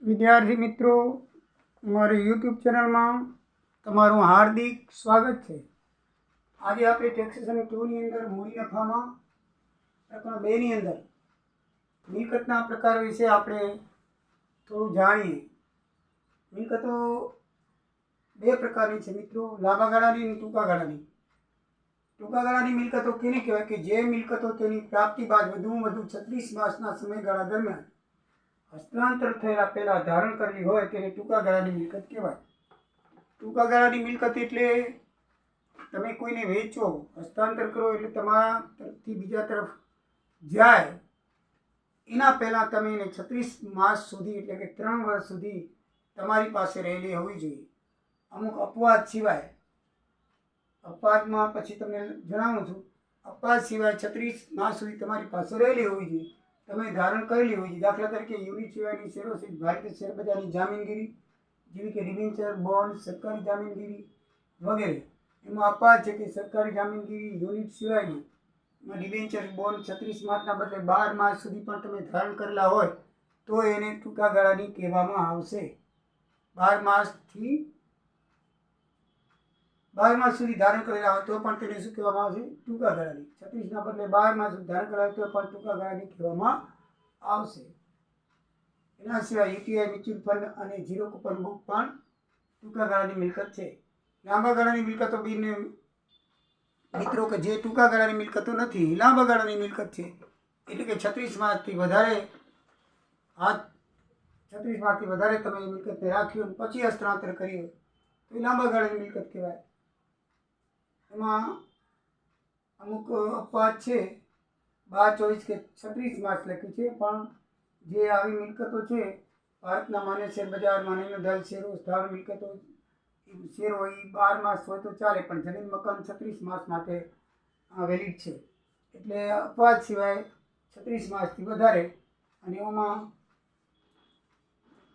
વિદ્યાર્થી મિત્રો, મારી યુટ્યુબ ચેનલમાં તમારું હાર્દિક સ્વાગત છે. આજે આપણે ટેક્સેશન 2ની અંદર મૂડી નફામાં પ્રકરણ 2ની અંદર મિલકતના પ્રકાર વિશે આપણે થોડું જાણીએ. મિલકતો બે પ્રકારની છે મિત્રો, લાંબા ગાળાની અને ટૂંકા ગાળાની. ટૂંકા ગાળાની મિલકતો કેને કહેવાય કે જે મિલકતો તેની પ્રાપ્તિ બાદ વધુમાં વધુ 36 માસના સમયગાળા દરમિયાન હસ્તાંતર થયેલા પહેલાં ધારણ કરેલી હોય તેને ટૂંકા ગાળાની મિલકત કહેવાય. ટૂંકા ગાળાની મિલકત એટલે તમે કોઈને વેચો, હસ્તાંતર કરો એટલે તમારા તરફથી બીજા તરફ જાય એના પહેલાં તમે એને 36 માસ સુધી એટલે કે 3 વર્ષ સુધી તમારી પાસે રહેલી હોવી જોઈએ. અમુક અપવાદ સિવાય, અપવાદમાં પછી તમને જણાવું છું, અપવાદ સિવાય 36 માસ સુધી તમારી પાસે રહેલી હોવી જોઈએ, તમે ધારણ કરેલી હોય છે. દાખલા તરીકે યુનિટ સિવાયની શેરો સહિત ભારતીય શેર બજારની જામીનગીરી જેવી કે ડિબેન્ચર, બોન્ડ, સરકારી જામીનગીરી વગેરે. એમાં અપવાદ છે કે સરકારી જામીનગીરી યુનિટ સિવાયની ડિબેન્ચર, બોન્ડ 36 માસના બદલે 12 માસ સુધી પણ તમે ધારણ કરેલા હોય તો એને ટૂંકા ગાળાની કહેવામાં આવશે. 12 માસ સુધી ધારણ કરેલા હોય તો પણ તેને શું કહેવામાં આવશે? ટૂંકા ગાળાની. 36ના બદલે 12 માસ સુધી ધારણ કરેલા હોય તો પણ ટૂંકા ગાળાની કહેવામાં આવશે. એના સિવાય યુટીઆઈ, મ્યુચ્યુઅલ ફંડ અને ઝીરો કૂપન બુક પણ ટૂંકા ગાળાની મિલકત છે. લાંબા ગાળાની મિલકતો બીને મિત્રો કે જે ટૂંકા ગાળાની મિલકતો નથી, લાંબા ગાળાની મિલકત છે એટલે કે 36 માસથી વધારે 36 માસથી વધારે તમે એ મિલકતને રાખી હોય પછી હસ્તાંતર કરી હોય તો એ લાંબા ગાળાની મિલકત કહેવાય. એમાં અમુક અપવાદ છે. 12, 24 કે 36 માસ લખ્યું છે, પણ જે આવી મિલકતો છે ભારતના માન્ય શેર બજાર, માન્ય નોંધાયેલ શેરો, સ્થાવર મિલકતો, શેરો એ 12 માસ હોય તો ચાલે, પણ જમીન મકાન 36 માસ માટે વેલિડ છે. એટલે અપવાદ સિવાય 36 માસથી વધારે અને એમાં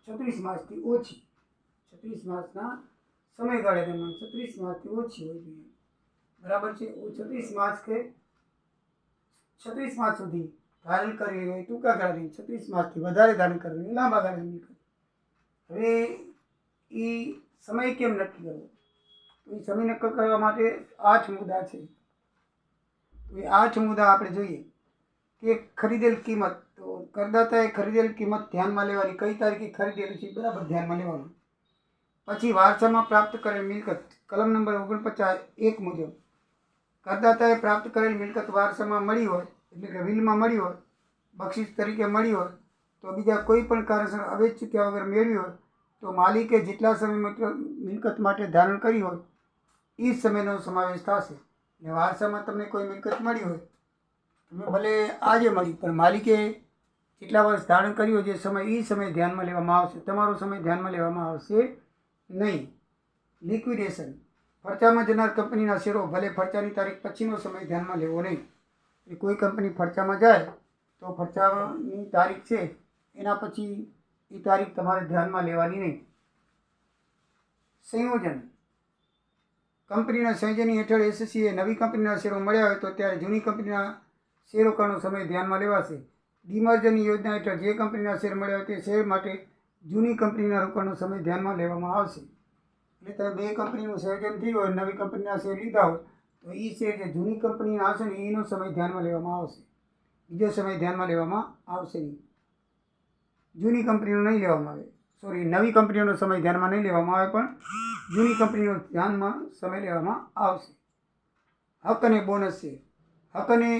36 માસથી ઓછી, 36 માસના સમયગાળા દરમિયાન 36 માસથી ઓછી હોય જોઈએ. બરાબર છે. 36 માસ કે 36 માસ સુધી ધારણ કરવી હોય ટૂંકા ગાળાની, 36 માસથી વધારે ધારણ કરવી હોય લાંબા ગાળાની મિલકત. હવે એ સમય કેમ નક્કી કરવો? તો એ સમય નક્કી કરવા માટે 8 મુદ્દા છે. તો એ 8 મુદ્દા આપણે જોઈએ કે ખરીદેલ કિંમત. તો કરદાતાએ ખરીદેલ કિંમત ધ્યાનમાં લેવાની, કઈ તારીખે ખરીદેલી છે બરાબર ધ્યાનમાં લેવાનું. પછી વારસામાં પ્રાપ્ત કરેલ મિલકત, કલમ નંબર 49(1) મુજબ કરદાતાએ પ્રાપ્ત કરેલ મિલકત વારસામાં મળી હોય એટલે કે વિલમાં મળી હોય, બક્ષિસ તરીકે મળી હોય તો બીજા કોઈ પણ કારણસર અવેજ ચૂક્યા વગર મેળવી હોય તો માલિકે જેટલા સમય મિલકત માટે ધારણ કરી હોય એ સમયનો સમાવેશ થશે. ને વારસામાં તમને કોઈ મિલકત મળી હોય, તમે ભલે આજે મળી પણ માલિકે જેટલા વર્ષ ધારણ કર્યું હોય જે સમય, એ સમય ધ્યાનમાં લેવામાં આવશે, તમારો સમય ધ્યાનમાં લેવામાં આવશે નહીં. લિક્વિડેશન, ફરચામાં જનાર કંપનીના શેરો ભલે ફરચાની તારીખ પછીનો સમય ધ્યાનમાં લેવો નહીં. એ કોઈ કંપની ફરચામાં જાય તો ફરચાની તારીખ છે એના પછી એ તારીખ તમારે ધ્યાનમાં લેવાની નહીં. સંયોજન, કંપનીના સંયોજન હેઠળ એસએસસીએ નવી કંપનીના શેરો મળ્યા હોય તો ત્યારે જૂની કંપનીના શેર રોકાણનો સમય ધ્યાનમાં લેવાશે. ડિમર્જરની યોજના હેઠળ જે કંપનીના શેર મળ્યા હોય તે શેર માટે જૂની કંપનીના રોકાણનો સમય ધ્યાનમાં લેવામાં આવશે. એટલે તમે બે કંપનીનું સંયોજન થયું હોય, નવી કંપનીના શેર લીધા હોય તો એ શેર જે જૂની કંપનીના હશે ને એનો સમય ધ્યાનમાં લેવામાં આવશે, બીજો સમય ધ્યાનમાં લેવામાં આવશે નહીં. જૂની કંપનીનો નહીં લેવામાં આવે, નવી કંપનીનો સમય ધ્યાનમાં નહીં લેવામાં આવે પણ જૂની કંપનીનો ધ્યાનમાં સમય લેવામાં આવશે. હક અને બોનસ શેર, હક અને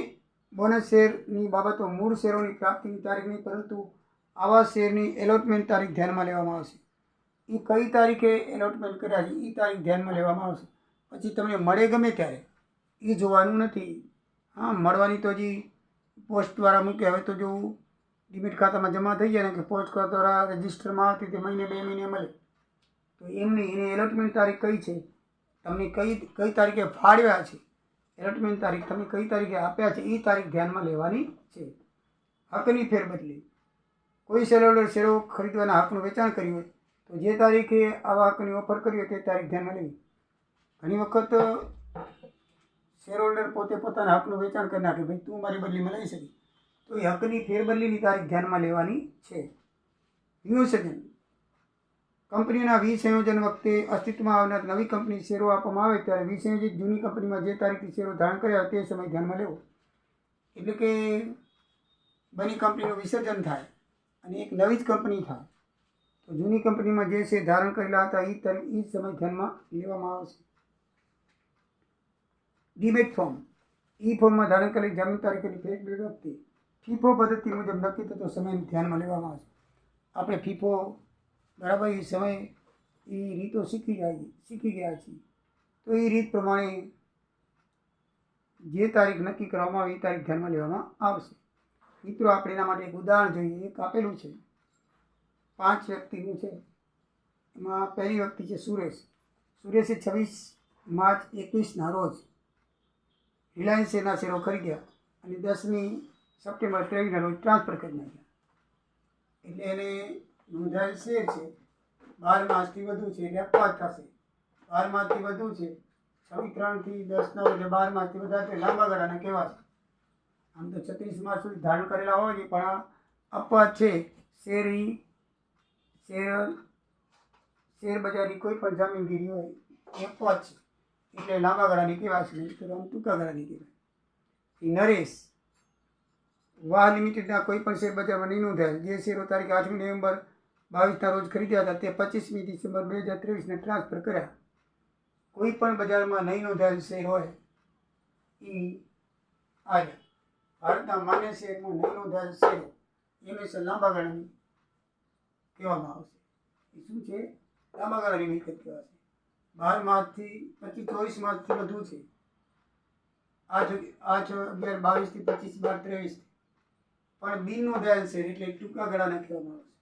બોનસ શેરની બાબતો મૂળ શેરોની પ્રાપ્તિની તારીખ નહીં પરંતુ આવા શેરની એલોટમેન્ટ તારીખ ધ્યાનમાં લેવામાં આવશે. એ કઈ તારીખે એલોટમેન્ટ કર્યા છે એ તારીખ ધ્યાનમાં લેવામાં આવશે. પછી તમને મળે ગમે ત્યારે એ જોવાનું નથી. હા, મળવાની તો હજી પોસ્ટ દ્વારા મૂકે. હવે તો જો ડિમેટ ખાતામાં જમા થઈ જાય ને કે પોસ્ટ દ્વારા રજિસ્ટરમાં આવતી તે મહિને 2 મહિને મળે તો એમ નહીં. એની એલોટમેન્ટ તારીખ કઈ છે, તમને કઈ તારીખે ફાળવ્યા છે, એલોટમેન્ટ તારીખ તમે કઈ તારીખે આપ્યા છે એ તારીખ ધ્યાનમાં લેવાની છે. હકની ફેરબદલી, કોઈ શેરહોલ્ડર શેરો ખરીદવાના હકનું વેચાણ કર્યું હોય તો જે તારીખે આવા હકની ઓફર કરી હોય તે તારીખ ધ્યાનમાં લેવી. ઘણી વખત શેરહોલ્ડર પોતે પોતાના હકનું વેચાણ કરી નાખે, ભાઈ તું મારી બદલીમાં લઈ શકી, તો એ હકની ફેરબદલીની તારીખ ધ્યાનમાં લેવાની છે. વિમોચન, કંપનીના વિસંયોજન વખતે અસ્તિત્વમાં આવનાર નવી કંપની શેરો આપવામાં આવે ત્યારે વિસંયોજિત જૂની કંપનીમાં જે તારીખથી શેરો ધારણ કર્યા હોય તે સમય ધ્યાનમાં લેવો. એટલે કે બની કંપનીનું વિસર્જન થાય અને એક નવી જ કંપની થાય તો જૂની કંપનીમાં જે શેર ધારણ કરેલા હતા એ તારીખ એ જ સમય ધ્યાનમાં લેવામાં આવશે. ડીમેટ ફોર્મ ઈ ફોર્મમાં ધારણ કરેલી જામીન તારીખની ફેરબદલ વખતે ફીફો પદ્ધતિ મુજબ નક્કી થતો સમય ધ્યાનમાં લેવામાં આવશે. આપણે ફીફો બરાબર એ સમય એ રીતો શીખી ગયા છીએ તો એ રીત પ્રમાણે જે તારીખ નક્કી કરવામાં આવે એ તારીખ ધ્યાનમાં લેવામાં આવશે. મિત્રો આપણે એના માટે એક ઉદાહરણ જોઈએ. એક આપેલું છે 5 વ્યક્તિનું છે. એમાં પહેલી વ્યક્તિ છે સુરેશ. સુરેશે 26 માર્ચ 21ના રોજ રિલાયન્સ શેરના શેરો ખરીદ્યા અને 10મી સપ્ટેમ્બર 23ના રોજ ટ્રાન્સફર કરી નાખ્યા. એટલે એને નોંધાયેલ શેર છે 12 માસથી વધુ છે એટલે અપવાદ થશે. 12 માસથી વધુ છે 26/3 થી 10/9 એટલે 12 માસથી વધારે એટલે લાંબા ગાળાના કહેવાશે. આમ તો 36 માસ સુધી ધારણ કરેલા હોય છે પણ આ અપવાદ છે. શેર બજારની કોઈ પણ જામીનગીરી હોય એ અપવાદ છે એટલે લાંબા ગાળાની કહેવાશે નહીં તો આમ ટૂંકા ગાળાની કહેવાય. નરેશ વાહ લિમિટેડના કોઈ પણ શેર બજારમાં નહીં નોંધાયેલ જે શેરો તારીખ 8મી નવેમ્બર 22ના રોજ ખરીદ્યા હતા તે 25મી ડિસેમ્બર 2023ને ટ્રાન્સફર કર્યા. કોઈ પણ બજારમાં નહીં નોંધાયેલ શેર હોય એ આવ્યા. ભારતના માન્ય શેરમાં નહીં નોંધાયેલ શેરો હંમેશા લાંબા ગાળાની કહેવામાં આવશે. એ શું છે? લાંબા ગાળાની મિલકત કહેવાશે. 12 માસથી 24 માસથી વધુ છે 8/11/22 થી 25/12/23 પણ બિન નોંધાયેલ શેર એટલે ટૂંકા ગાળાના કહેવામાં આવશે.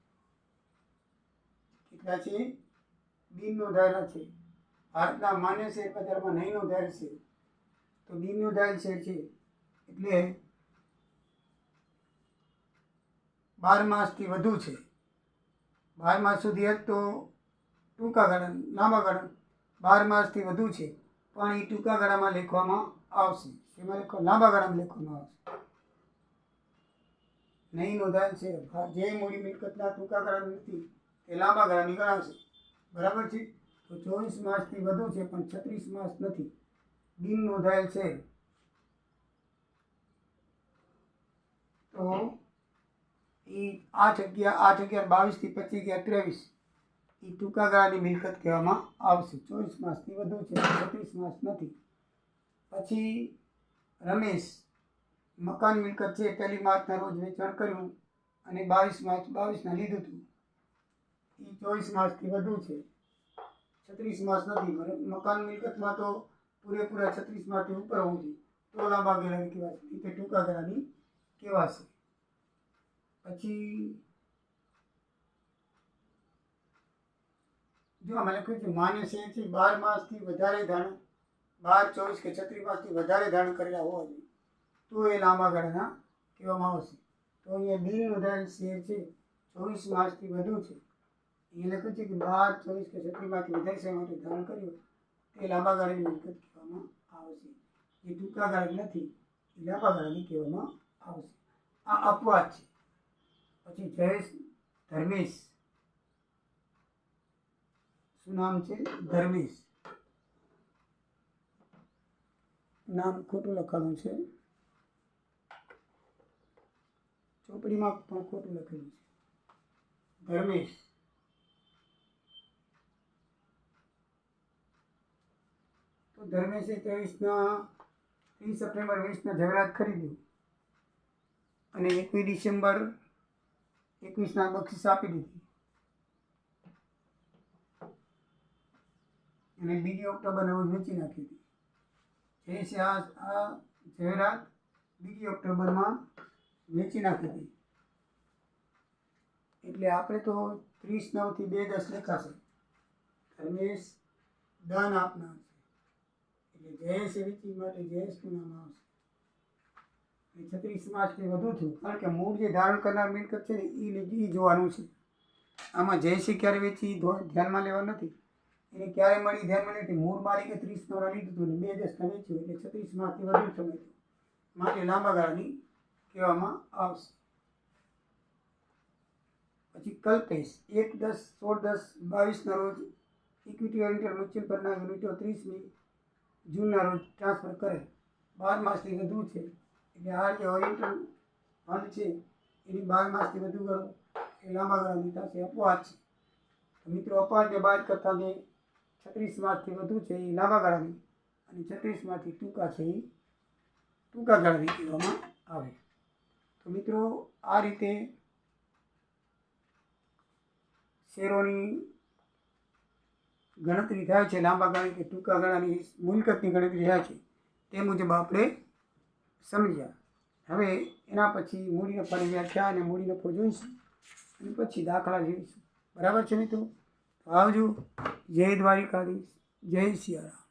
કેટલા છે? બિન નોંધાયેલા છે. ભારતના માન્ય શેર બજારમાં નહીં નોંધાયેલ છે તો બિન નોંધાયેલ શેર છે એટલે 12 માસથી વધુ છે. 12 માસ સુધી જ તો ટૂંકા ગાળા લાંબા ગાળા 12 માસથી વધુ છે પણ એ ટૂંકા ગાળામાં લખવામાં આવશે. એમાં લાંબા ગાળામાં લખવામાં આવશે. નહીં નોંધાયેલ છે જે મૂડી મિલકતના ટૂંકા ગાળાની નથી તે લાંબા ગાળાની ગણાવશે. બરાબર છે. તો 24 માસથી વધુ છે પણ 36 માસ નથી. બિન નોંધાયેલ છે તો એ 8/11/22 થી 25/11/23 એ ટૂંકા ગાળાની મિલકત કહેવામાં આવશે. 24 માસથી વધુ છે 36 માસ નથી. પછી રમેશ મકાન મિલકત છે 1 માર્ચના રોજ વેચાણ કર્યું અને 22 માર્ચ 22ના લીધું હતું. એ 24 માસથી વધુ છે 36 માસ નથી. મકાન મિલકતમાં તો પૂરેપૂરા 36 માસથી ઉપર હોવું જોઈએ તો લાંબા ગાળાની કહેવાશે. તે ટૂંકા ગાળાની કહેવાશે. પછી જો આમાં લખ્યું છે માન્ય શેર છે 12 માસથી વધારે ધારણ 12, 24 કે 36 માસથી વધારે ધારણ કરેલા હોવા જોઈએ તો એ લાંબા ગાળાના કહેવામાં આવશે. તો અહીંયા બિન નોંધાયેલ શેર છે 24 માસથી વધુ છે. એ લખ્યું છે કે 12, 24 કે 36 માસથી વધારે સમય માટે ધારણ કર્યું તે લાંબા ગાળાની મિલકત કહેવામાં આવશે. એ ટૂંકા ગાળાની નથી એ લાંબા ગાળાની કહેવામાં આવશે. આ અપવાદ છે. પછી જયેશ ધર્મેશ. શું નામ છે? ધર્મેશ. નામ ખોટું લખાણું છે. ચોપડીમાં પણ ખોટું લખેલું છે. ધર્મેશ તો ધર્મેશે 30 સપ્ટેમ્બર 20ના જાહેરાત ખરીદ્યું અને 21 ડિસેમ્બર 21ના બક્ષિસ આપી દીધી અને 2 ઓક્ટોબરના રોજ વેચી નાખી હતી. જે છે આ જાહેરાત 2 ઓક્ટોબરમાં વેચી નાખી હતી. એટલે આપણે તો 30/9 થી 2/10 લખાશે. ધર્મેશ દાન આપનાર છે એટલે જયેશ વેચી માટે જયેશનું નામ આવશે. 36 માસથી વધુ થયું કારણ કે મૂળ જે ધારણ કરનાર મિલકત છે ને એ જોવાનું છે. આમાં જયેશે ક્યારે વેચી ધ્યાનમાં લેવા નથી. એને ક્યારે મળી ધ્યાનમાં નથી. મૂળ માલિકે 30/9 લીધું હતું ને 2/10 વેચ્યું એટલે 36 માસથી વધુ સમય થયો માટે લાંબા ગાળાની કહેવામાં આવશે. પછી કલ્પેશ 1/10/16/22ના રોજ ઇક્વિટી ઓરિએન્ટેડ મ્યુચ્યુઅલ ફંડના યુનિટો 30મી જૂનના રોજ ટ્રાન્સફર કરે. 12 માસથી વધુ છે એટલે આ જે ઓરિએન્ટેડ ફંડ છે એની 12 માસથી વધુ ગણો એ લાંબા ગાળાની થશે અપવાદ છે. તો મિત્રો અપવાદને બાદ કરતાં જે 36 માસથી વધુ છે એ લાંબા ગાળાની અને 36 માસથી ટૂંકા છે એ ટૂંકા ગાળાની કહેવામાં આવે. તો મિત્રો આ રીતે શેરોની ગણતરી થાય છે. લાંબા ગાળાની કે ટૂંકા ગાળાની મિલકતની ગણતરી થાય છે તે મુજબ આપણે સમજ્યા. હવે એના પછી મૂડી નફાની વ્યાખ્યા અને મૂડી નફો જોઈશું અને પછી દાખલા જોઈશું. બરાબર છે મિત્રો? તો આવજો. જય દ્વારિકાધીશ, જય સિયારામ.